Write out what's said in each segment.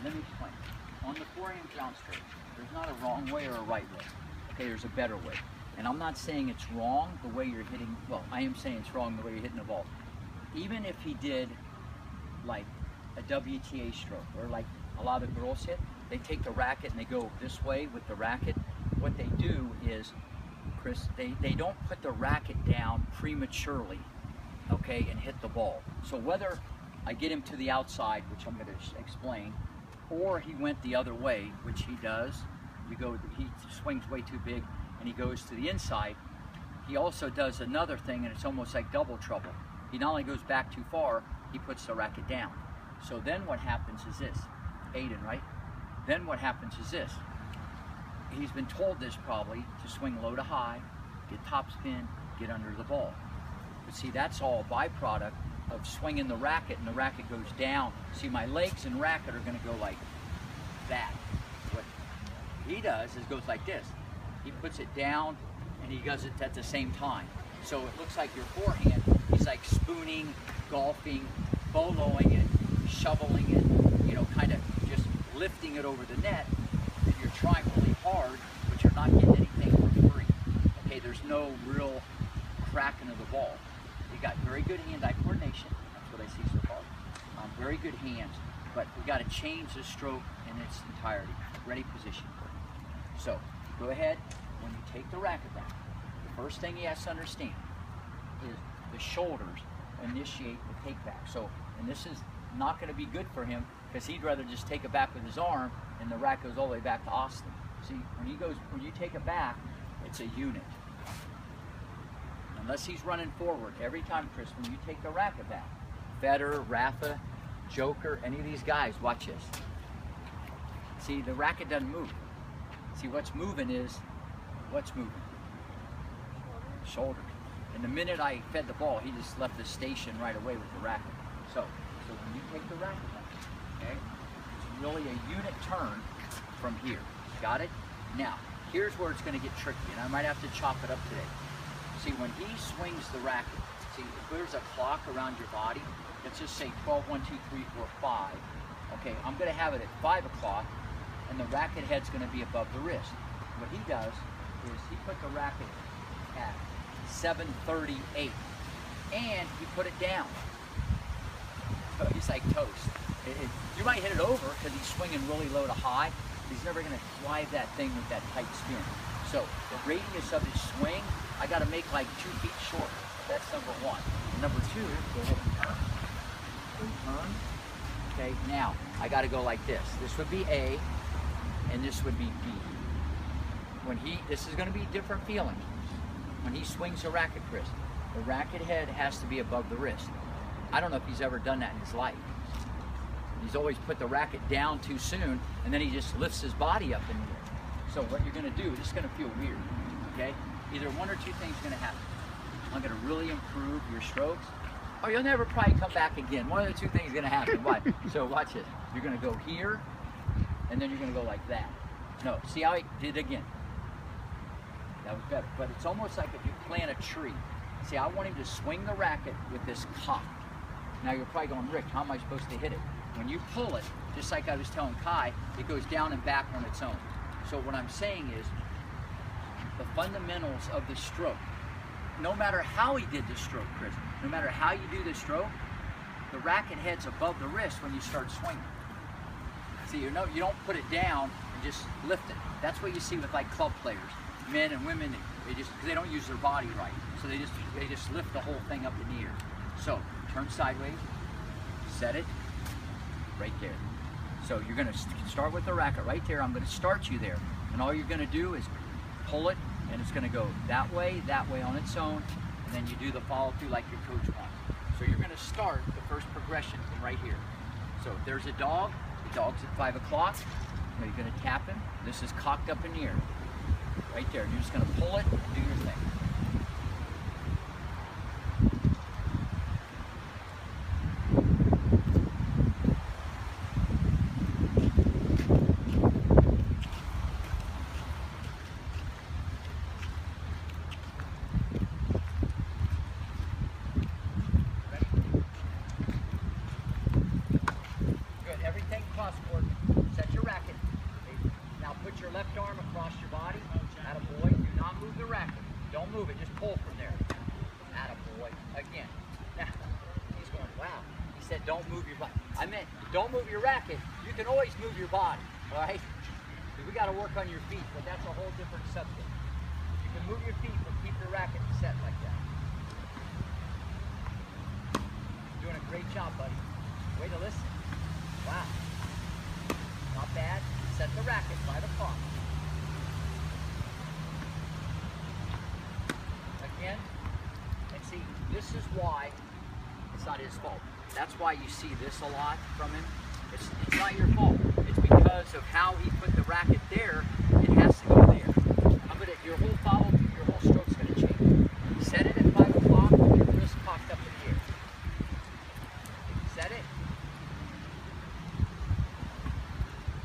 Let me explain. On the forehand ground stroke, there's not a wrong way or a right way. Okay, there's a better way. And I'm not saying it's wrong the way you're hitting, well, I am saying it's wrong the way you're hitting the ball. Even if he did like a WTA stroke, or like a lot of girls hit, they take the racket and they go this way with the racket. What they do is, Chris, they don't put the racket down prematurely, okay, and hit the ball. So whether I get him to the outside, which I'm going to explain, or he went the other way, which he does, he swings way too big and he goes to the inside, he also does another thing, and it's almost like double trouble. He not only goes back too far, he puts the racket down. So then what happens is this, Aidan, right? Then what happens is this. He's been told this probably, to swing low to high, get topspin, get under the ball. But see, that's all a byproduct of swinging the racket, and the racket goes down. See, my legs and racket are gonna go like that. What he does is goes like this. He puts it down and he does it at the same time. So it looks like your forehand, he's like spooning, golfing, boloing it, shoveling it, you know, kind of just lifting it over the net. And you're trying really hard, but you're not getting anything for free. Okay, there's no real cracking of the ball. You got very good hand-eye coordination. That's what I see so far. Very good hands, but we got to change the stroke in its entirety. Ready, position. So go ahead. When you take the racket back, the first thing he has to understand is the shoulders initiate the take back. So, and this is not going to be good for him because he'd rather just take it back with his arm, and the racket goes all the way back to Austin. See, when you take it back, it's a unit. Unless he's running forward every time, Chris, when you take the racket back. Federer, Rafa, Joker, any of these guys, watch this. See, the racket doesn't move. See, what's moving is, what's moving? Shoulders. And the minute I fed the ball, he just left the station right away with the racket. So when you take the racket back, okay, it's really a unit turn from here. Got it? Now, here's where it's going to get tricky, and I might have to chop it up today. See, when he swings the racket, see, if there's a clock around your body, let's just say 12, 1, 2, 3, 4, 5. Okay, I'm going to have it at 5 o'clock, and the racket head's going to be above the wrist. What he does is he put the racket at 7:38, and he put it down. So he's like toast. You might hit it over because he's swinging really low to high. He's never going to drive that thing with that tight spin. So the radius of his swing, I got to make like 2 feet short. That's number one. And number two, go ahead and turn. Turn. Okay, now I got to go like this. This would be A, and this would be B. This is going to be different feeling. When he swings a racket, Chris, the racket head has to be above the wrist. I don't know if he's ever done that in his life. He's always put the racket down too soon, and then he just lifts his body up in the air. So what you're going to do, this is going to feel weird, okay? Either one or two things are going to happen. I'm going to really improve your strokes, or you'll never probably come back again. One of the two things is going to happen. Why? So watch this. You're going to go here, and then you're going to go like that. No, see how I did it again? That was better. But it's almost like if you plant a tree. See, I want him to swing the racket with this cock. Now you're probably going, Rick, how am I supposed to hit it? When you pull it, just like I was telling Kai, it goes down and back on its own. So what I'm saying is, the fundamentals of the stroke, no matter how he did the stroke, Chris, no matter how you do the stroke, the racket head's above the wrist when you start swinging. See, you don't put it down and just lift it. That's what you see with like club players, men and women. Because they don't use their body right, so they just lift the whole thing up in the air. So turn sideways, set it right there. So you're going to start with the racket right there. I'm going to start you there, and all you're going to do is pull it, and it's going to go that way on its own, and then you do the follow through like your coach wants. So you're going to start the first progression from right here. So if there's a dog, the dog's at 5 o'clock. You're going to tap him. This is cocked up in the air. Right there. You're just going to pull it and do your thing. Ready? Good. Everything cross court. left arm across your body. Attaboy. Do not move the racket. Don't move it. Just pull from there. Attaboy. Again. Now, he's going, wow. He said don't move your body. I meant don't move your racket. You can always move your body, all right? We got to work on your feet, but that's a whole different subject. You can move your feet, but keep your racket set like that. You're doing a great job, buddy. Way to listen. Wow. Not bad. Set the racket by the palm. Again. And see, this is why it's not his fault. That's why you see this a lot from him. It's not your fault. It's because of how he put the racket there. It has to go there. Your whole stroke's gonna change. Set it at 5 o'clock with your wrist cocked up in the air. Set it.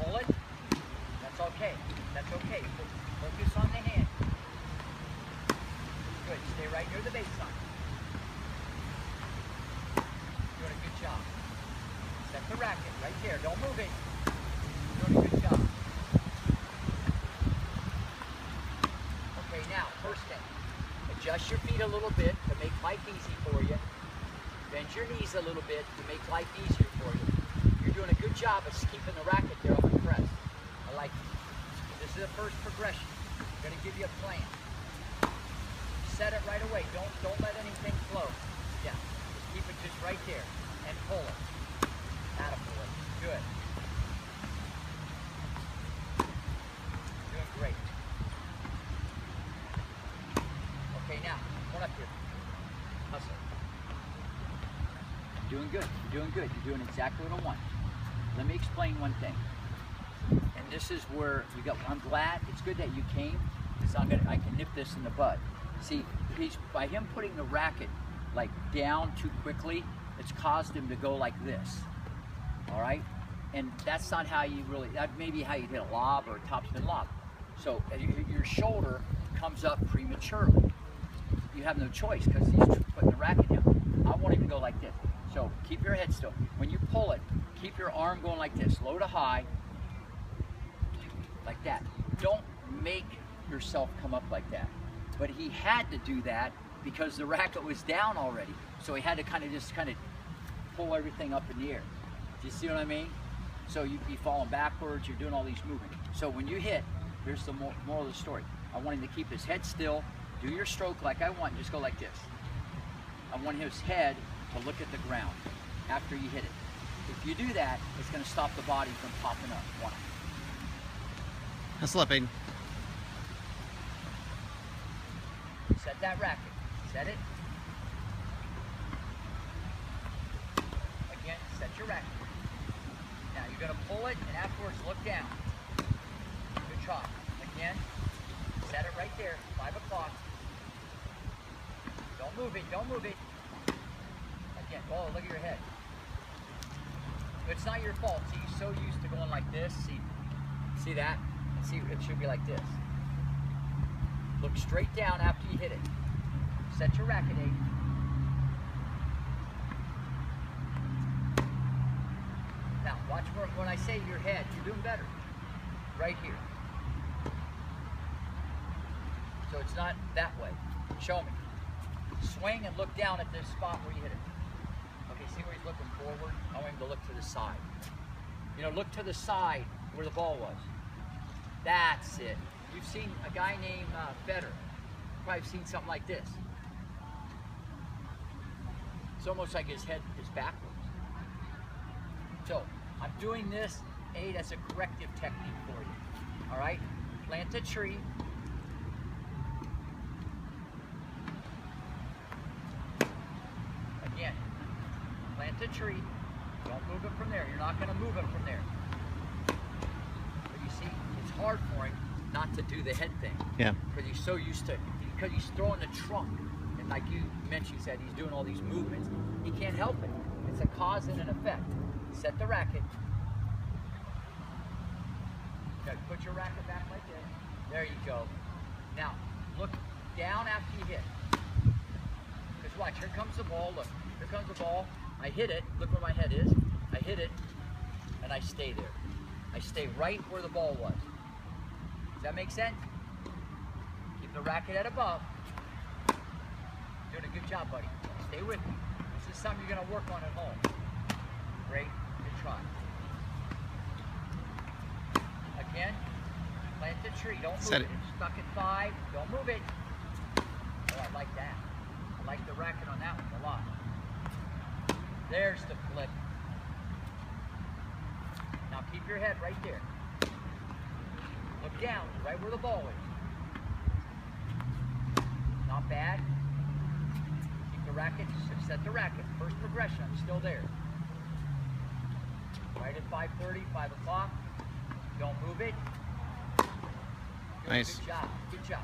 Pull it. That's okay. That's okay. Focus on the hand. Good. Stay right near the baseline. Doing a good job. Set the racket right there. Don't move it. Doing a good job. Okay, now, first thing. Adjust your feet a little bit to make life easy for you. Bend your knees a little bit to make life easier for you. You're doing a good job of keeping the racket there on the press. I like it. This is the first progression. I'm going to give you a plan. Set it right away. Don't let anything flow. Yeah. Just keep it just right there and pull it. Attaboy. Good. Doing great. Okay, now, come on up here. Hustle. Doing good. You're doing good. You're doing exactly what I want. Let me explain one thing. And this is where you got. I'm glad. It's good that you came. Because I can nip this in the bud. See, by him putting the racket like down too quickly, it's caused him to go like this. All right, and that's not how you really. That may be how you hit a lob or a topspin lob. So your shoulder comes up prematurely. You have no choice because he's putting the racket down. I want him to go like this. So keep your head still. When you pull it, keep your arm going like this, low to high, like that. Don't make yourself come up like that. But he had to do that because the racket was down already. So he had to kind of pull everything up in the air. Do you see what I mean? So you'd be falling backwards, you're doing all these movements. So when you hit, here's the moral of the story. I want him to keep his head still, do your stroke like I want, just go like this. I want his head to look at the ground after you hit it. If you do that, it's going to stop the body from popping up. One. That's slipping. Set that racket. Set it. Again, set your racket. Now you're going to pull it and afterwards look down. Good job. Again, set it right there, 5 o'clock. Don't move it, don't move it. Again, oh, look at your head. It's not your fault. See, you're so used to going like this. See that? And see, it should be like this. Look straight down after you hit it. Set your racket, Aidan. Now, watch when I say your head, you're doing better. Right here. So it's not that way. Show me. Swing and look down at this spot where you hit it. Okay, see where he's looking forward? I want him to look to the side. You know, look to the side where the ball was. That's it. You've seen a guy named Federer. Probably seen something like this. It's almost like his head is backwards. So I'm doing this, Aid, as a corrective technique for you. All right? Plant a tree. Again, plant a tree. Don't move it from there. You're not going to move it from there. But you see, it's hard for him not to do the head thing. Yeah. Because he's so used to, because he's throwing the trunk. And like you mentioned, you said he's doing all these movements. He can't help it. It's a cause and an effect. Set the racket. Okay, put your racket back like this. There you go. Now, look down after you hit. Because watch, here comes the ball. Look, here comes the ball. I hit it. Look where my head is. I hit it, and I stay there. I stay right where the ball was. Does that make sense? Keep the racket at above. Doing a good job, buddy. Stay with me. This is something you're going to work on at home. Great. Good try. Again, plant the tree. Don't move it. It's stuck at 5. Don't move it. Oh, I like that. I like the racket on that one a lot. There's the flip. Now keep your head right there. Look down, right where the ball is. Not bad. Keep the racket, set the racket. First progression, I'm still there. Right at 5:30, 5 o'clock. Don't move it. Nice. Good job, good job.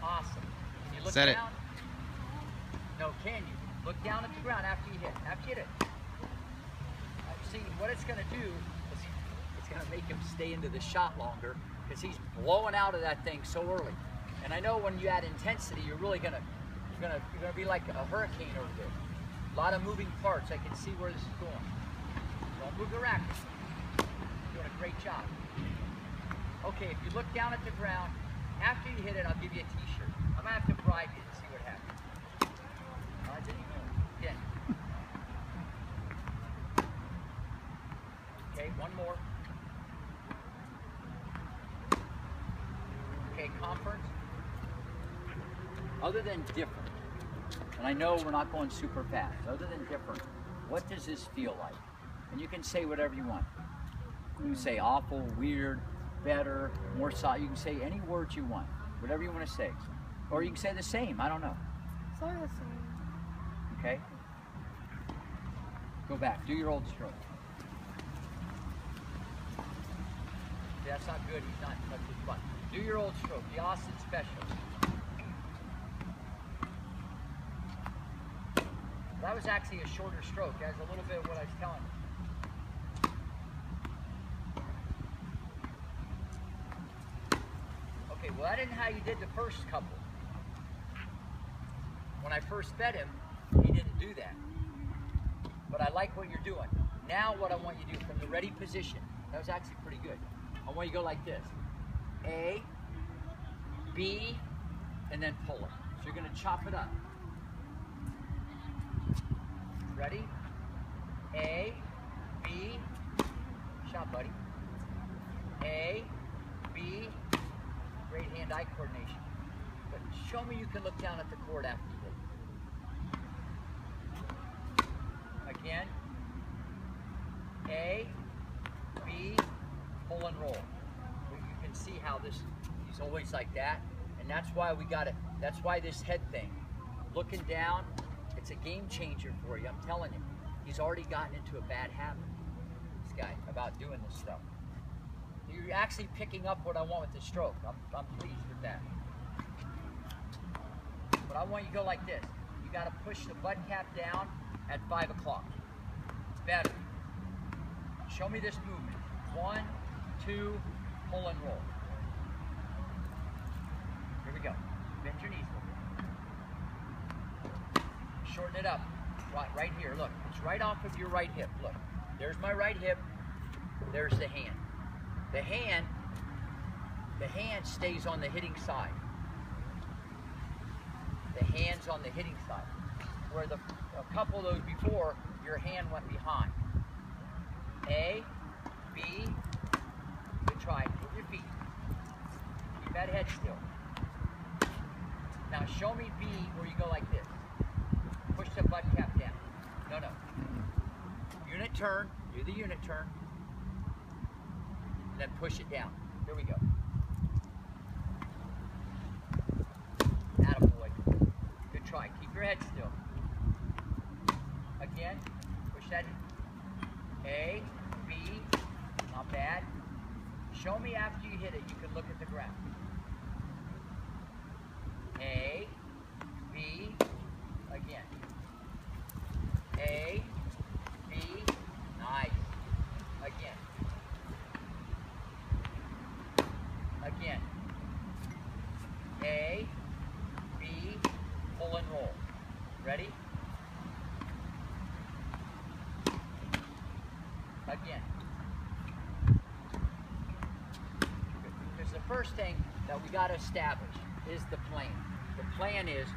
Awesome. Can you look Set down? No, can you? Look down at the ground after you hit. After you hit it. See, what it's going to do is it's going to make him stay into the shot longer because he's blowing out of that thing so early. And I know when you add intensity, you're really going to be like a hurricane over there. A lot of moving parts. I can see where this is going. Don't move the racket. You're doing a great job. Okay, if you look down at the ground, after you hit it, I'll give you a t-shirt. I'm going to have to bribe you to see what happens. I didn't even know. Again. Okay, one more. Okay, conference. Other than different, and I know we're not going super fast, other than different, what does this feel like? And you can say whatever you want. You can say awful, weird, better, more solid. You can say any words you want, whatever you want to say. Or you can say the same, I don't know. It's all the same. Okay? Go back, do your old stroke. That's not good, he's not touching his butt. Do your old stroke, the Austin special. That was actually a shorter stroke. That's a little bit of what I was telling you. Okay, well that isn't how you did the first couple. When I first met him, he didn't do that. But I like what you're doing. Now what I want you to do from the ready position, that was actually pretty good. I want you to go like this. A, B, and then pull it. So you're going to chop it up. Ready? A, B, shot, buddy. A, B, great hand-eye coordination. But show me you can look down at the court after you hit it. Again. A, B, pull and roll. You can see how this, he's always like that. And that's why we got it. That's why this head thing, looking down, it's a game changer for you. I'm telling you. He's already gotten into a bad habit, this guy, about doing this stuff. You're actually picking up what I want with the stroke. I'm pleased with that. But I want you to go like this. You got to push the butt cap down at 5 o'clock. Better. Show me this movement. 1, 2, pull and roll. Here we go. Bend your knees a little bit. Shorten it up. Right here, look. It's right off of your right hip. Look. There's my right hip. There's the hand. The hand stays on the hitting side. The hand's on the hitting side. Where a couple of those before, your hand went behind. A, B, good try. Move your feet. Keep that head still. Now show me B where you go like this. Push the butt cap down. No. Unit turn. Do the unit turn. And then push it down. Here we go. Attaboy. Good try. Keep your head still. Again. Push that. A, B. Not bad. Show me after you hit it, you can look at the ground. A, B, again. A, B, nice. Again. Again. A, B, pull and roll. Ready? Again. first thing that we got to establish is the plan. The plan is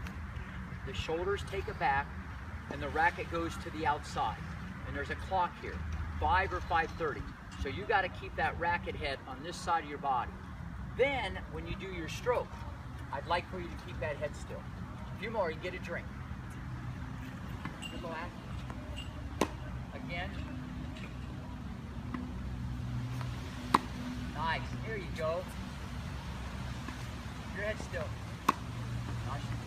the shoulders take it back and the racket goes to the outside. And there's a clock here, 5 or 5:30. So you got to keep that racket head on this side of your body. Then, when you do your stroke, I'd like for you to keep that head still. A few more, you can get a drink. Relax. Again. Nice, here you go. Your head still.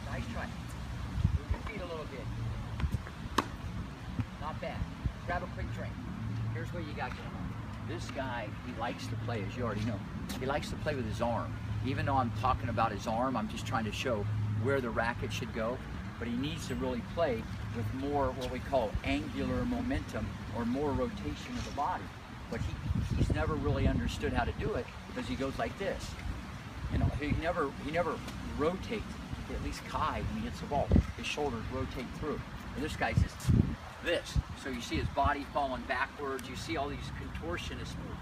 Nice try. Move your feet a little bit. Not bad. Grab a quick drink. Here's what you got going on. This guy, he likes to play, as you already know. He likes to play with his arm. Even though I'm talking about his arm, I'm just trying to show where the racket should go. But he needs to really play with more what we call angular momentum or more rotation of the body. But he's never really understood how to do it because he goes like this. You know, he never rotates. At least Kai, when he hits the ball, his shoulders rotate through. And this guy's just this. So you see his body falling backwards. You see all these contortionist moves.